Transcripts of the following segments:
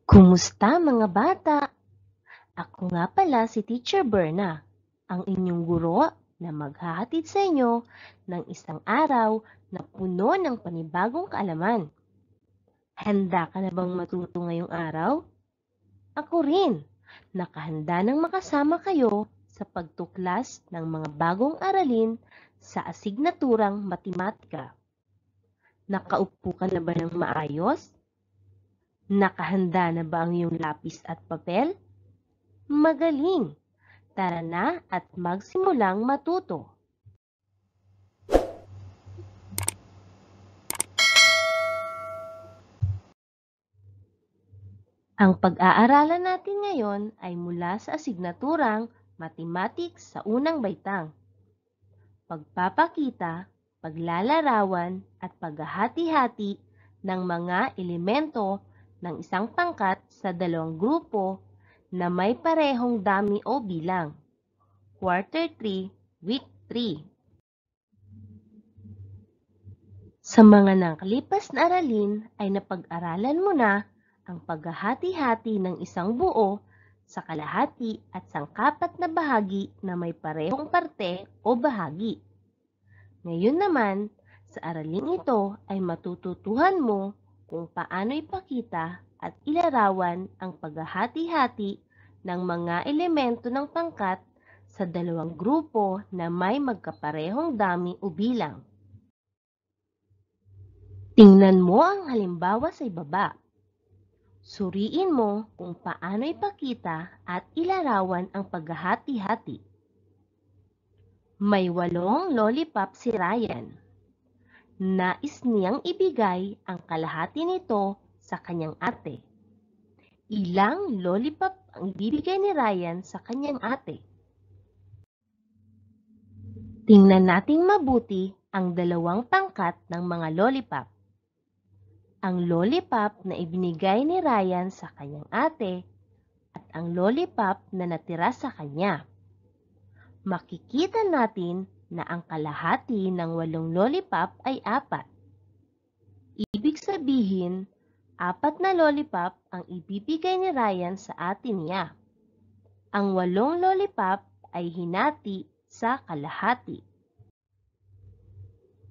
Kumusta mga bata? Ako nga pala si Teacher Berna, ang inyong guro na maghahatid sa inyo ng isang araw na puno ng panibagong kaalaman. Handa ka na bang matuto ngayong araw? Ako rin, nakahanda nang makasama kayo sa pagtuklas ng mga bagong aralin sa asignaturang matematika. Nakaupo ka na ba ng maayos? Nakahanda na ba ang iyong lapis at papel? Magaling! Tara na at magsimulang matuto. Ang pag-aaralan natin ngayon ay mula sa asignaturang Mathematics sa unang baitang. Pagpapakita, paglalarawan at paghahati-hati ng mga elemento ng isang pangkat sa dalawang grupo na may parehong dami o bilang. Quarter 3, Week 3. Sa mga nakalipas na aralin ay napag-aralan mo na ang paghahati-hati ng isang buo sa kalahati at sangkapat na bahagi na may parehong parte o bahagi. Ngayon naman, sa araling ito ay matututuhan mo kung paano ipakita at ilarawan ang paghahati-hati ng mga elemento ng pangkat sa dalawang grupo na may magkaparehong dami o bilang. Tingnan mo ang halimbawa sa ibaba. Suriin mo kung paano ipakita at ilarawan ang paghahati-hati. May 8 lollipop si Ryan. Nais niyang ibigay ang kalahati nito sa kanyang ate. Ilang lollipop ang ibibigay ni Ryan sa kanyang ate? Tingnan nating mabuti ang dalawang pangkat ng mga lollipop. Ang lollipop na ibinigay ni Ryan sa kanyang ate at ang lollipop na natira sa kanya. Makikita natin na ang kalahati ng 8 lollipop ay 4. Ibig sabihin, 4 na lollipop ang ibibigay ni Ryan sa ate niya. Ang 8 lollipop ay hinati sa kalahati.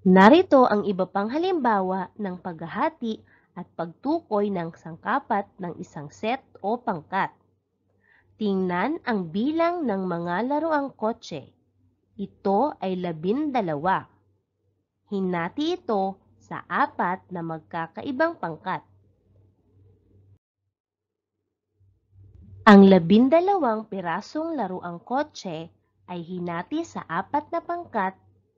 Narito ang iba pang halimbawa ng paghahati at pagtukoy ng sangkapat ng isang set o pangkat. Tingnan ang bilang ng mga laruang kotse. Ito ay 12. Hinati ito sa 4 na magkakaibang pangkat. Ang 12 pirasong laruang kotse ay hinati sa 4 na pangkat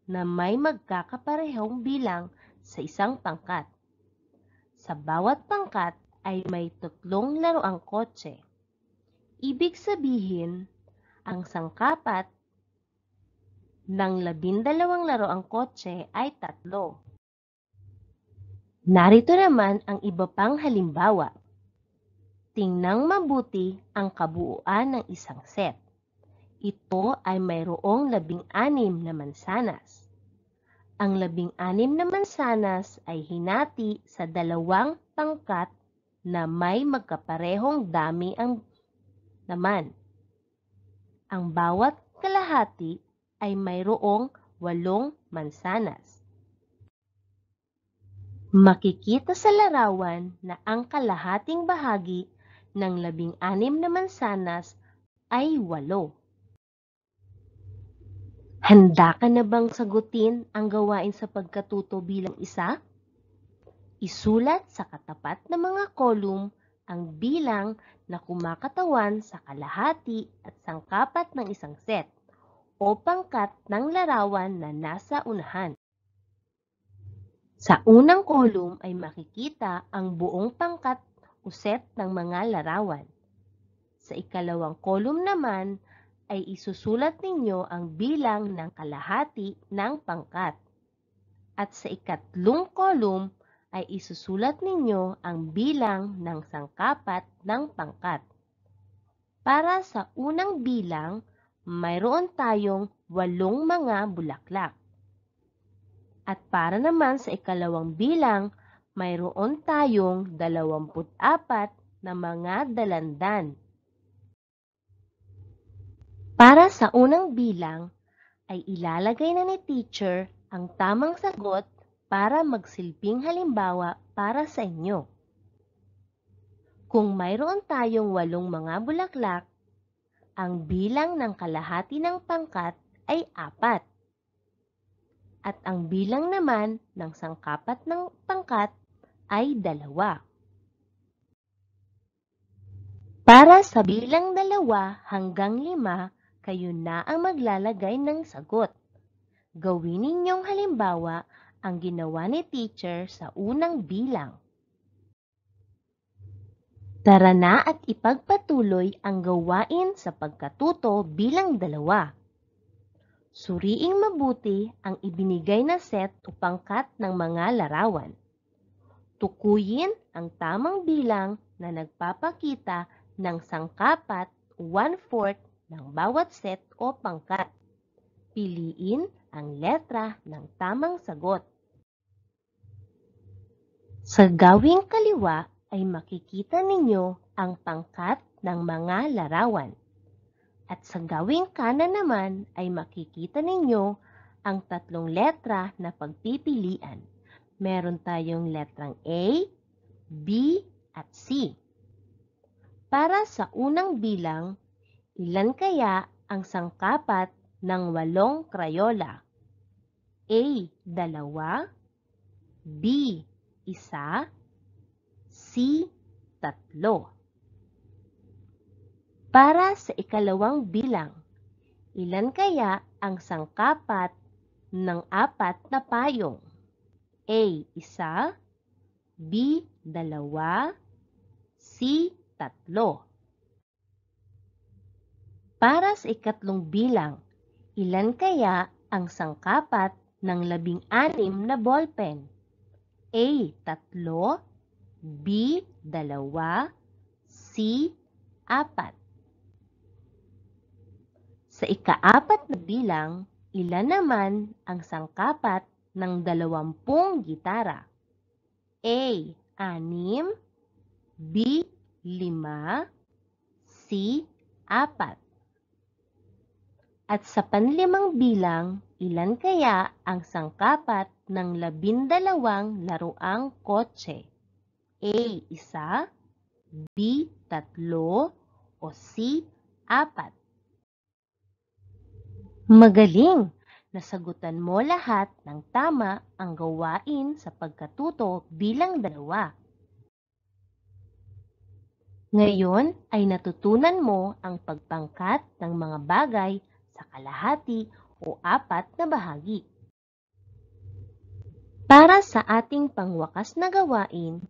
na may magkakaparehong bilang sa isang pangkat. Sa bawat pangkat ay may 3 laruang kotse. Ibig sabihin, ang sangkapat ng 12 laruang kotse ay 3. Narito naman ang iba pang halimbawa. Tingnang mabuti ang kabuuan ng isang set. Ito ay mayroong 16 na mansanas. Ang 16 na mansanas ay hinati sa 2 pangkat na may magkaparehong dami ang laman. Ang bawat kalahati ay mayroong 8 mansanas. Makikita sa larawan na ang kalahating bahagi ng 16 na mansanas ay 8. Handa ka na bang sagutin ang gawain sa pagkatuto bilang isa? Isulat sa katapat na mga kolum ang bilang na kumakatawan sa kalahati at sangkapat ng isang set o pangkat ng larawan na nasa unahan. Sa unang kolum ay makikita ang buong pangkat o set ng mga larawan. Sa ikalawang kolum naman ay isusulat ninyo ang bilang ng kalahati ng pangkat. At sa ikatlong kolum ay isusulat ninyo ang bilang ng sangkapat ng pangkat. Para sa unang bilang, mayroon tayong 8 mga bulaklak. At para naman sa ikalawang bilang, mayroon tayong 24 na mga dalandan. Para sa unang bilang, ay ilalagay na ni teacher ang tamang sagot para magsilbing halimbawa para sa inyo. Kung mayroon tayong 8 mga bulaklak, ang bilang ng kalahati ng pangkat ay 4. At ang bilang naman ng sangkapat ng pangkat ay 2. Para sa bilang 2 hanggang 5, kayo na ang maglalagay ng sagot. Gawin ninyong halimbawa ang ginawa ni teacher sa unang bilang. Tara na at ipagpatuloy ang gawain sa pagkatuto bilang 2. Suriing mabuti ang ibinigay na set o pangkat ng mga larawan. Tukuyin ang tamang bilang na nagpapakita ng sangkapat 1/4 ng bawat set o pangkat. Piliin ang letra ng tamang sagot. Sa gawing kaliwa ay makikita ninyo ang pangkat ng mga larawan. At sa gawing kanan naman ay makikita ninyo ang 3 letra na pagpipilian. Meron tayong letrang A, B, at C. Para sa unang bilang, ilan kaya ang sangkapat ng 8 krayola? A, 2, B, 1, C, 3. Para sa ikalawang bilang, ilan kaya ang sangkapat ng 4 na payong? A, 1, B, 2, C, 3. Para sa ikatlong bilang, ilan kaya ang sangkapat ng 16 na ballpen? A, 3, B, 2, C, 4. Sa ika-4 na bilang, ilan naman ang sangkapat ng 20 gitara? A, 6, B, 5, C, 4. At sa panlimang bilang, ilan kaya ang sangkapat ng 12 laruang kotse? A, 1, B, 3, o C, 4. Magaling! Nasagutan mo lahat ng tama ang gawain sa pagkatuto bilang 2. Ngayon ay natutunan mo ang pagpangkat ng mga bagay sa kalahati o 4 na bahagi. Para sa ating pangwakas na gawain,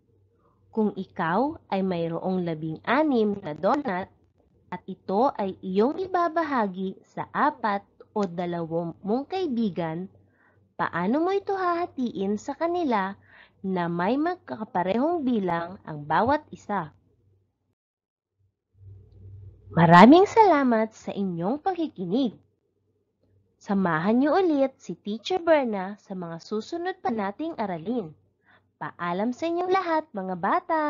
kung ikaw ay mayroong 16 na donut at ito ay iyong ibabahagi sa 4 o 2 mong kaibigan, paano mo ito hahatiin sa kanila na may magkakaparehong bilang ang bawat isa? Maraming salamat sa inyong pakikinig. Samahan niyo ulit si Teacher Berna sa mga susunod pa nating aralin. Paalam sa inyong lahat, mga bata!